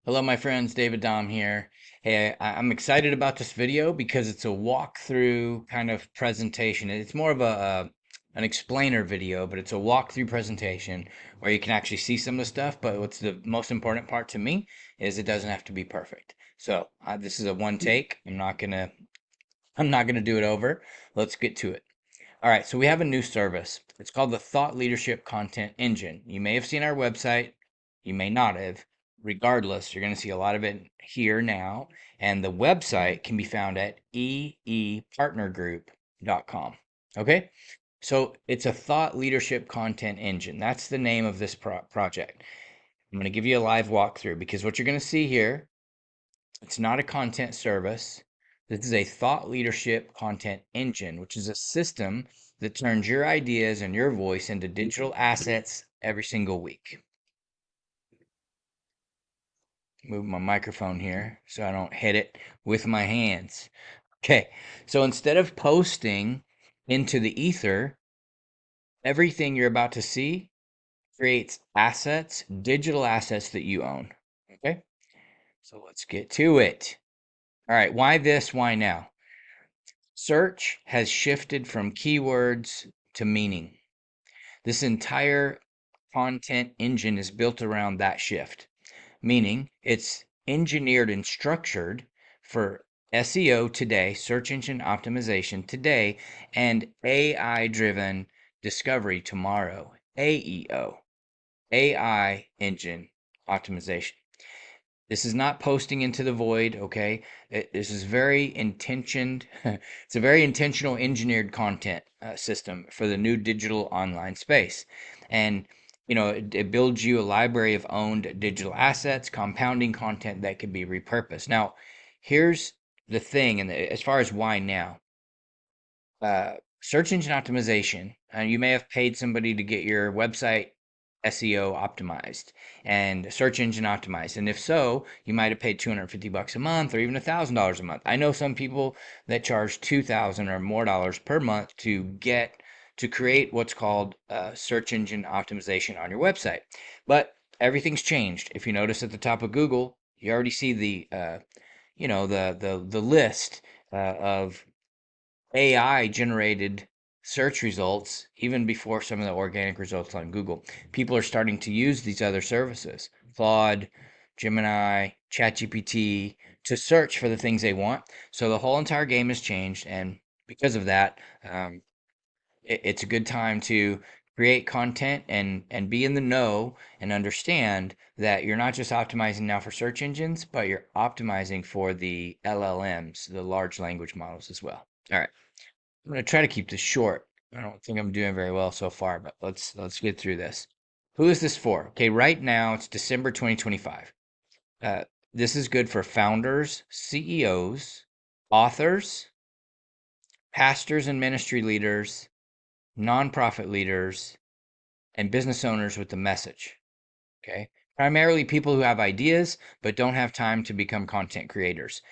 Hello, my friends. David Dom here. Hey, I'm excited about this video because it's a walkthrough kind of presentation. It's more of an explainer video, but it's a walkthrough presentation where you can actually see some of the stuff. But what's the most important part to me is it doesn't have to be perfect. So this is a one take. I'm not gonna do it over. Let's get to it. All right. So we have a new service. It's called the Thought Leadership Content Engine. You may have seen our website. You may not have. Regardless, you're going to see a lot of it here now. And the website can be found at eepartnergroup.com. Okay? So it's a thought leadership content engine. That's the name of this project. I'm going to give you a live walkthrough because what you're going to see here, it's not a content service. This is a thought leadership content engine, which is a system that turns your ideas and your voice into digital assets every single week. Move my microphone here so I don't hit it with my hands. Okay, so instead of posting into the ether, everything you're about to see creates assets, digital assets that you own. Okay, so let's get to it. All right, why this? Why now? Search has shifted from keywords to meaning. This entire content engine is built around that shift, meaning it's engineered and structured for SEO today, search engine optimization today, and AI driven discovery tomorrow. AEO, AI engine optimization. This is not posting into the void, okay? This is very intentioned. It's a very intentional engineered content system for the new digital online space. And, it builds you a library of owned digital assets, compounding content that can be repurposed. Now, here's the thing, and as far as why now, search engine optimization, you may have paid somebody to get your website SEO optimized and search engine optimized. And if so, you might have paid 250 bucks a month or even $1,000 a month. I know some people that charge 2,000 or more dollars per month to create what's called search engine optimization on your website. But everything's changed. If you notice at the top of Google, you already see the list of AI generated search results even before some of the organic results on Google. People are starting to use these other services, Claude, Gemini, ChatGPT, to search for the things they want. So the whole entire game has changed, and because of that, it's a good time to create content and be in the know and understand that you're not just optimizing now for search engines, but you're optimizing for the LLMs, the large language models as well. All right. I'm gonna try to keep this short. I don't think I'm doing very well so far, but let's get through this. Who is this for? Okay, right now it's December 2025. Uh, this is good for founders, CEOs, authors, pastors and ministry leaders, nonprofit leaders, and business owners with the message. Okay, primarily people who have ideas but don't have time to become content creators.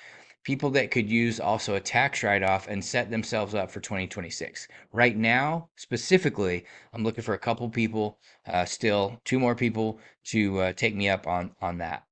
People that could use also a tax write-off and set themselves up for 2026. Right now, specifically, I'm looking for a couple people, still two more people to take me up on that,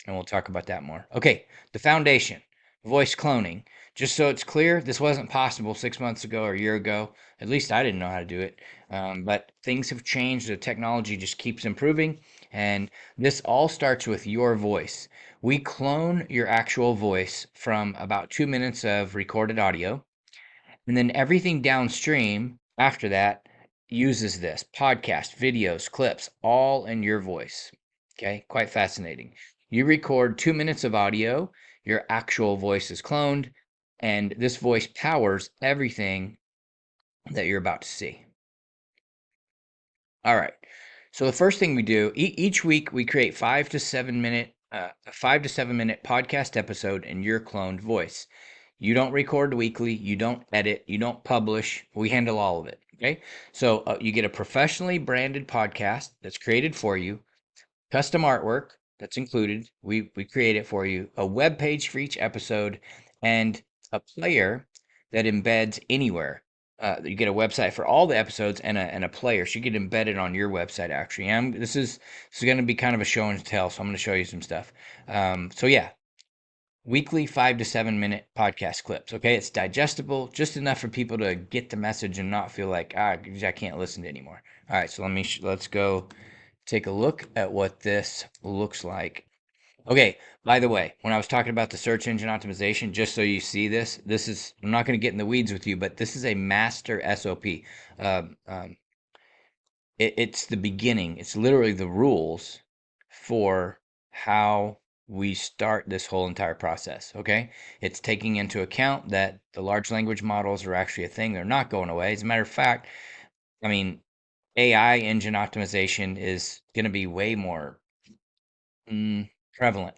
and we'll talk about that more. Okay, the foundation, voice cloning. Just so it's clear, this wasn't possible 6 months ago or a year ago. At least I didn't know how to do it. But things have changed. The technology just keeps improving, and this all starts with your voice. We clone your actual voice from about 2 minutes of recorded audio, and then everything downstream after that uses this podcast, videos, clips, all in your voice. Okay, quite fascinating. You record 2 minutes of audio, your actual voice is cloned, and this voice powers everything that you're about to see. All right. So the first thing we do each week, we create 5 to 7 minute podcast episode in your cloned voice. You don't record weekly, you don't edit, you don't publish. We handle all of it. Okay. So you get a professionally branded podcast that's created for you, custom artwork that's included. We create it for you, a web page for each episode, and a player that embeds anywhere. You get a website for all the episodes and a player. So you get embedded on your website actually. And this is going to be kind of a show and tell. So I'm going to show you some stuff. So yeah, weekly 5 to 7 minute podcast clips. Okay, it's digestible, just enough for people to get the message and not feel like I can't listen to anymore. All right, so let's go take a look at what this looks like. Okay, by the way, when I was talking about the search engine optimization, just so you see this is, I'm not going to get in the weeds with you, but this is a master SOP. Um, um, it's the beginning. It's literally the rules for how we start this whole entire process. Okay. It's taking into account that the large language models are actually a thing. They're not going away. As a matter of fact, I mean, AI engine optimization is going to be way more prevalent.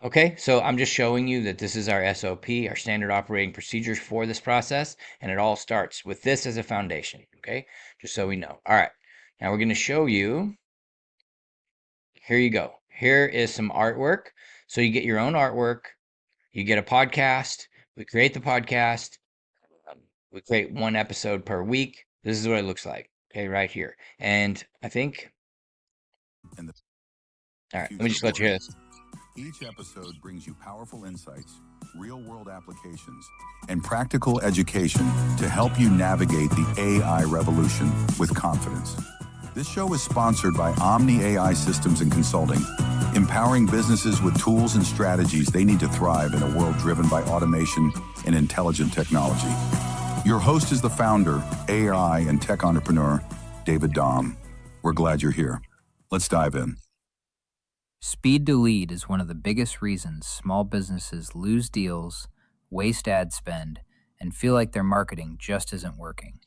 Okay, so I'm just showing you that this is our SOP, our standard operating procedures for this process, and it all starts with this as a foundation, okay? Just so we know. All right, now we're going to show you, here you go. Here is some artwork. So you get your own artwork, you get a podcast, we create the podcast, um, we create one episode per week. This is what it looks like, okay, right here. And I think, And the all right, let me future just of let you work. hear this. Each episode brings you powerful insights, real world applications, and practical education to help you navigate the AI revolution with confidence. This show is sponsored by Omni AI Systems and Consulting, empowering businesses with tools and strategies they need to thrive in a world driven by automation and intelligent technology. Your host is the founder, AI, and tech entrepreneur, David Dahm. We're glad you're here. Let's dive in. Speed to lead is one of the biggest reasons small businesses lose deals, waste ad spend, and feel like their marketing just isn't working.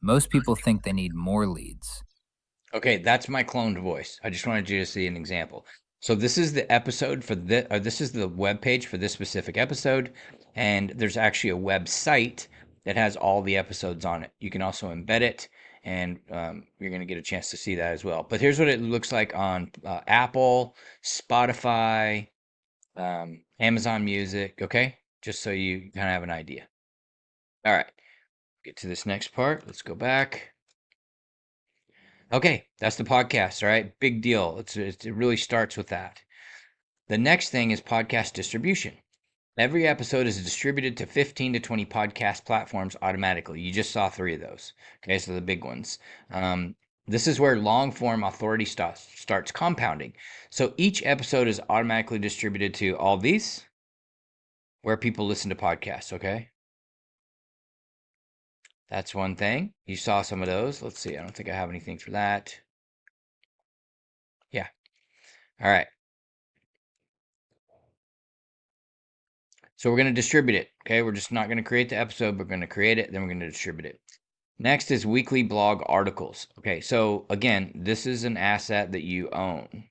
Most people think they need more leads. Okay, that's my cloned voice. I just wanted you to see an example. So this is the episode for this, or this is the web page for this specific episode, and there's actually a website that has all the episodes on it. You can also embed it, and you're going to get a chance to see that as well. But here's what it looks like on Apple, Spotify, Amazon Music. Okay, just so you kind of have an idea. All right, get to this next part. Let's go back. Okay, that's the podcast, all right? Big deal. It really starts with that. The next thing is podcast distribution. Every episode is distributed to 15 to 20 podcast platforms automatically. You just saw three of those. Okay, so the big ones. This is where long form authority starts compounding. So each episode is automatically distributed to all these where people listen to podcasts, okay? That's one thing. You saw some of those. Let's see. I don't think I have anything for that. Yeah. All right. So we're going to distribute it. Okay. We're just not going to create the episode. We're going to create it. Then we're going to distribute it. Next is weekly blog articles. Okay. So again, this is an asset that you own.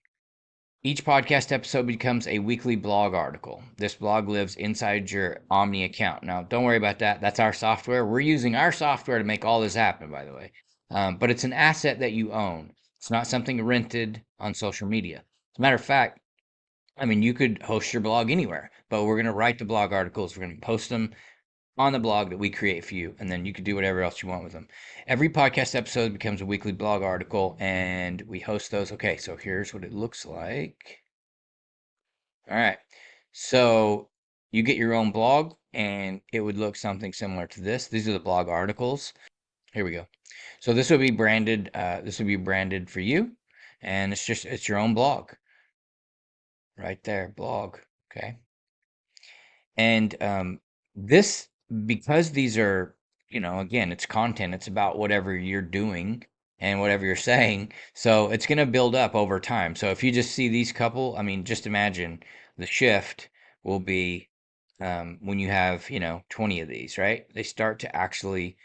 Each podcast episode becomes a weekly blog article. This blog lives inside your Omni account. Now, don't worry about that. That's our software. We're using our software to make all this happen, by the way. But it's an asset that you own. It's not something rented on social media. As a matter of fact, I mean, you could host your blog anywhere, but we're going to write the blog articles. We're going to post them on the blog that we create for you, and then you can do whatever else you want with them. Every podcast episode becomes a weekly blog article, and we host those. Okay, so here's what it looks like. All right. So you get your own blog, and it would look something similar to this. These are the blog articles. Here we go. So this would be branded. This would be branded for you, and it's your own blog right there, blog. Okay. And this, because these are, again, it's content, it's about whatever you're doing and whatever you're saying. So it's going to build up over time. So if you just see these couple, I mean, just imagine the shift will be when you have, 20 of these, right? They start to actually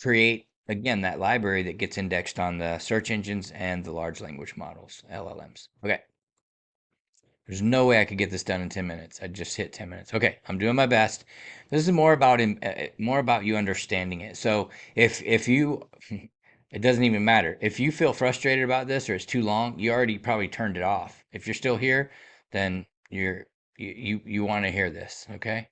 create, again, that library that gets indexed on the search engines and the large language models, LLMs. Okay. There's no way I could get this done in 10 minutes. I just hit 10 minutes. Okay, I'm doing my best. This is more about you understanding it. So if you it doesn't even matter. If you feel frustrated about this or it's too long, you already probably turned it off. If you're still here, then you want to hear this, okay?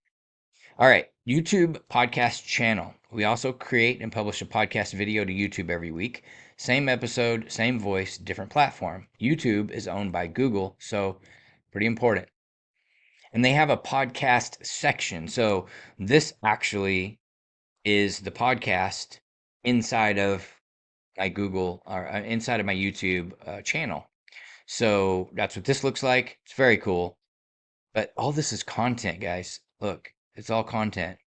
All right, YouTube podcast channel. We also create and publish a podcast video to YouTube every week. Same episode, same voice, different platform. YouTube is owned by Google, so pretty important. And they have a podcast section. So this actually is the podcast inside of my Google or inside of my YouTube channel. So that's what this looks like. It's very cool. But all this is content, guys. Look, it's all content.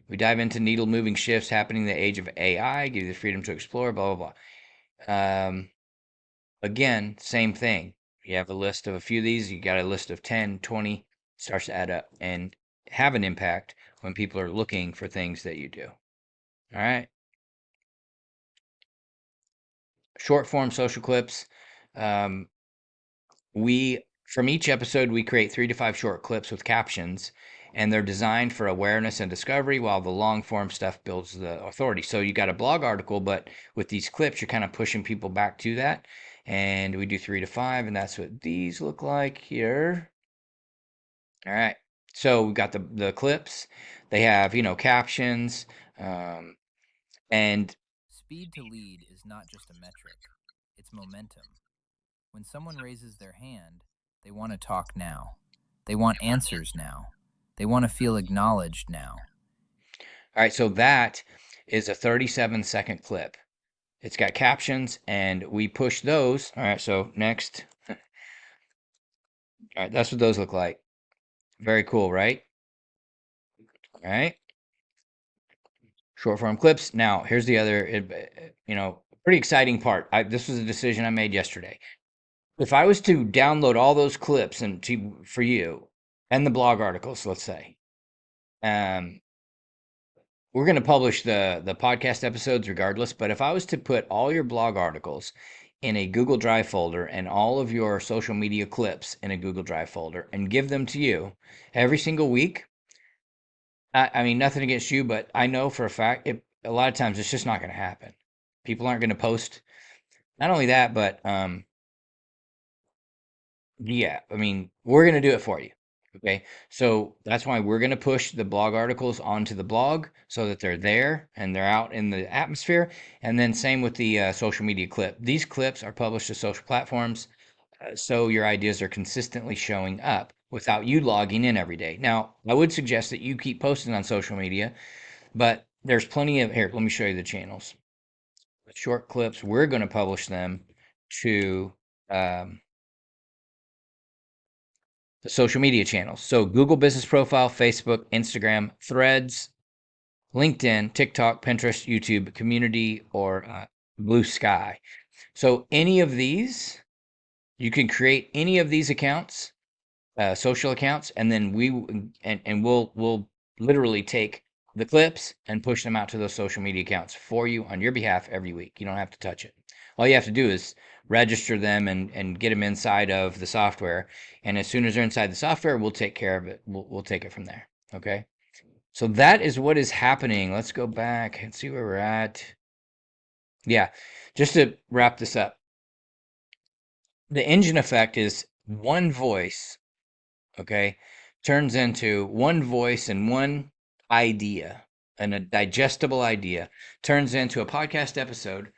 We dive into needle moving shifts happening in the age of AI, give you the freedom to explore, blah, blah, blah. Again, same thing. You have a list of a few of these, you got a list of 10, 20, starts to add up and have an impact when people are looking for things that you do. All right. Short form social clips. Um, we from each episode we create 3 to 5 short clips with captions, and they're designed for awareness and discovery, while the long form stuff builds the authority. So you got a blog article, but with these clips you're kind of pushing people back to that. And we do 3 to 5, and that's what these look like here. All right, so we've got the clips. They have, captions, and Speed to lead is not just a metric, it's momentum. When someone raises their hand, they want to talk now. They want answers now. They want to feel acknowledged now. all right, so that is a 37-second clip. It's got captions, and we push those. All right, so next. All right, that's what those look like. Very cool, right? All right. Short form clips. Now, here's the other, pretty exciting part. This was a decision I made yesterday. If I was to download all those clips for you and the blog articles, let's say, um, we're going to publish the podcast episodes regardless. But if I was to put all your blog articles in a Google Drive folder and all of your social media clips in a Google Drive folder and give them to you every single week, I mean, nothing against you, but I know for a fact, a lot of times it's just not going to happen. People aren't going to post. Not only that, but yeah, I mean, we're going to do it for you. Okay. So that's why we're going to push the blog articles onto the blog so that they're there and they're out in the atmosphere. And then same with the social media clip. These clips are published to social platforms, so your ideas are consistently showing up without you logging in every day. Now, I would suggest that you keep posting on social media, but there's plenty of here. Let me show you the channels. Short clips. We're going to publish them to um, the social media channels. So Google Business Profile, Facebook, Instagram, Threads, LinkedIn, TikTok, Pinterest, YouTube, Community, or Blue Sky. So any of these, you can create any of these accounts, social accounts, and then we'll literally take the clips and push them out to those social media accounts for you on your behalf every week. You don't have to touch it. All you have to do is register them and get them inside of the software. And as soon as they're inside the software, we'll take care of it. We'll take it from there. Okay. So that is what is happening. Let's go back and see where we're at. Yeah. Just to wrap this up, the engine effect is one voice, okay, turns into one voice and one idea, and a digestible idea turns into a podcast episode,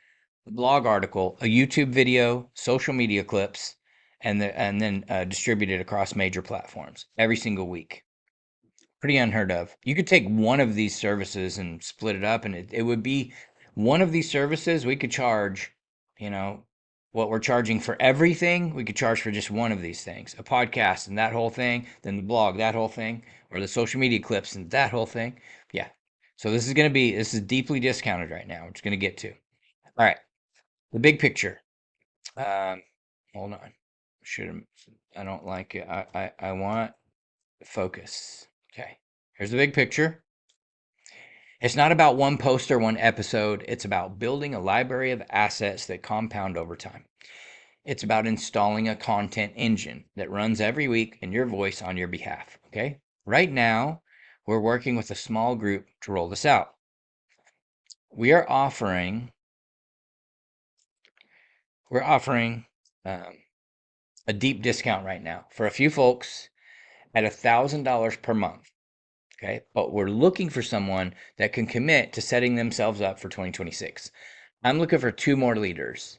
a blog article, a YouTube video, social media clips, and then distributed across major platforms every single week. Pretty unheard of. You could take one of these services and split it up, and it would be one of these services we could charge, you know, what we're charging for everything, we could charge for just one of these things. A podcast and that whole thing, then the blog, that whole thing, or the social media clips and that whole thing. Yeah. So this is deeply discounted right now. We're just gonna get to. All right. The big picture. Um, hold on. Should I don't like it. I want focus. Okay. Here's the big picture. It's not about one post or one episode. It's about building a library of assets that compound over time. It's about installing a content engine that runs every week in your voice on your behalf. Okay. Right now, we're working with a small group to roll this out. We are offering, we're offering a deep discount right now for a few folks at $1,000 per month. Okay. But we're looking for someone that can commit to setting themselves up for 2026. I'm looking for 2 more leaders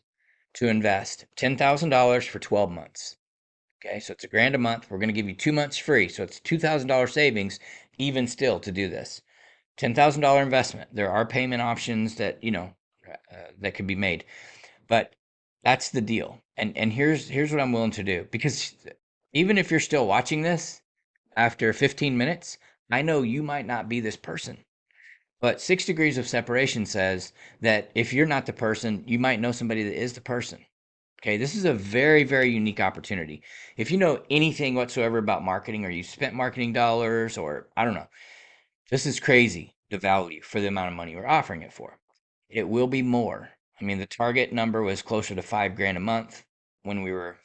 to invest $10,000 for 12 months. Okay. So it's $1,000 a month. We're going to give you 2 months free. So it's $2,000 savings, even still, to do this. $10,000 investment. There are payment options that, that can be made, but that's the deal. And here's what I'm willing to do, because even if you're still watching this after 15 minutes, I know you might not be this person. But 6 degrees of separation says that if you're not the person, you might know somebody that is the person. Okay, this is a very, very unique opportunity. If you know anything whatsoever about marketing, or you spent marketing dollars, or I don't know, this is crazy, the value for the amount of money we're offering it for. It will be more. I mean, the target number was closer to 5 grand a month when we were,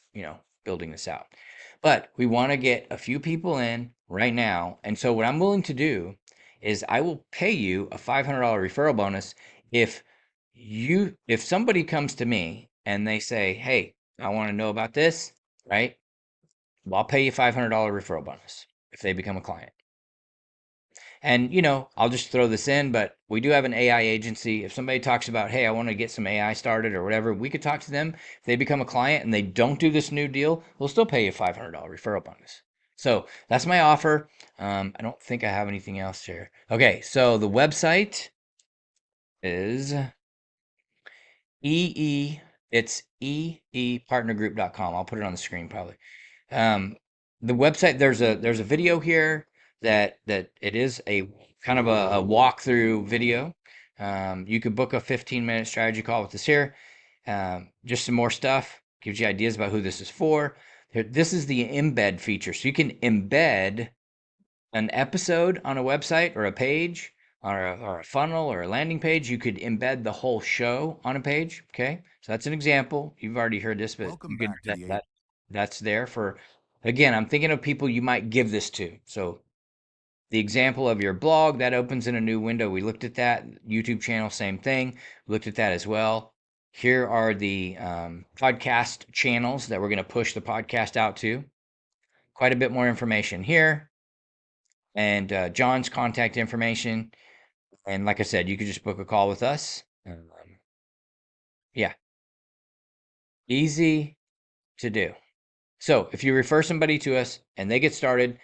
building this out. But we want to get a few people in right now. And so what I'm willing to do is I will pay you a $500 referral bonus if somebody comes to me and they say, "Hey, I want to know about this," right? Well, I'll pay you $500 referral bonus if they become a client. And, I'll just throw this in, but we do have an AI agency. If somebody talks about, "Hey, I want to get some AI started," or whatever, we could talk to them. If they become a client and they don't do this new deal, we'll still pay you a $500 referral bonus. So that's my offer. I don't think I have anything else here. Okay, so the website is EE, it's eepartnergroup.com. I'll put it on the screen probably. Um, the website, there's a video here that it is a kind of a walkthrough video. You could book a 15-minute strategy call with us here. Just some more stuff, gives you ideas about who this is for. This is the embed feature, so you can embed an episode on a website or a page, or a funnel or a landing page. You could embed the whole show on a page. Okay, so that's an example. You've already heard this, but Welcome you could back to the that's there for. Again, I'm thinking of people you might give this to. So the example of your blog that opens in a new window. We looked at that. YouTube channel, same thing. We looked at that as well. Here are the podcast channels that we're going to push the podcast out to. Quite a bit more information here, and John's contact information. And like I said, you could just book a call with us. Yeah, easy to do. So if you refer somebody to us and they get started,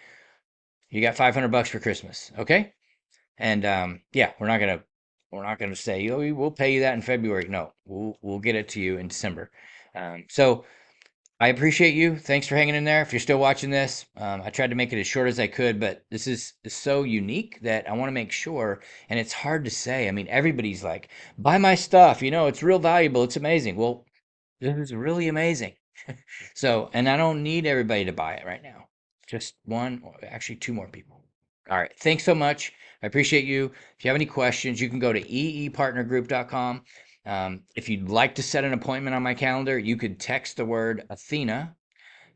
you got $500 for Christmas. Okay. And yeah, we're not gonna say, "Oh, we'll pay you that in February." No, we'll get it to you in December. So I appreciate you. Thanks for hanging in there. If you're still watching this, I tried to make it as short as I could, but this is so unique that I want to make sure. And it's hard to say. I mean, everybody's like, "Buy my stuff. It's real valuable. It's amazing." Well, this is really amazing. So, and I don't need everybody to buy it right now. Just one, or actually 2 more people. All right. Thanks so much. I appreciate you. If you have any questions, you can go to eepartnergroup.com. If you'd like to set an appointment on my calendar, you could text the word Athena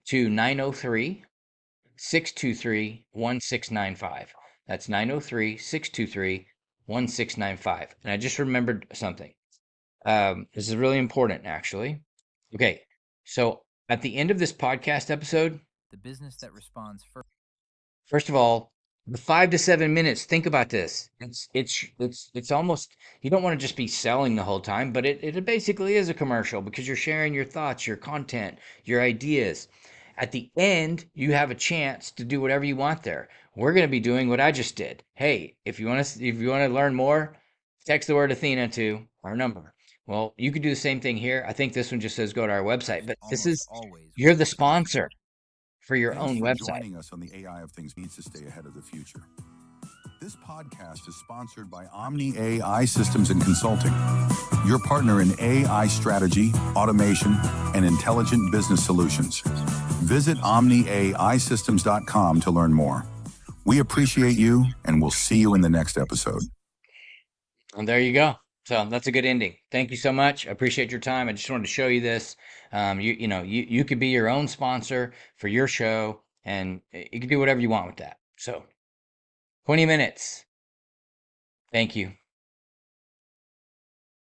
to 903-623-1695. That's 903-623-1695. And I just remembered something. This is really important, actually. Okay. So at the end of this podcast episode, The business that responds first. first of all, the 5 to 7 minutes. Think about this. It's almost, you don't want to just be selling the whole time, but it basically is a commercial, because you're sharing your thoughts, your content, your ideas. At the end, you have a chance to do whatever you want there. We're going to be doing what I just did. Hey, if you want to learn more, text the word Athena to our number. Well, you could do the same thing here. I think this one just says go to our website, but this Almost is, always you're with the the customer. sponsor for your Thanks own for website. joining us on the AI of Things needs to stay ahead of the future. This podcast is sponsored by Omni AI Systems and Consulting, your partner in AI strategy, automation, and intelligent business solutions. Visit omniaisystems.com to learn more. We appreciate you, and we'll see you in the next episode. And there you go. So that's a good ending. Thank you so much. I appreciate your time. I just wanted to show you this. You could be your own sponsor for your show, and you can do whatever you want with that. So 20 minutes. Thank you.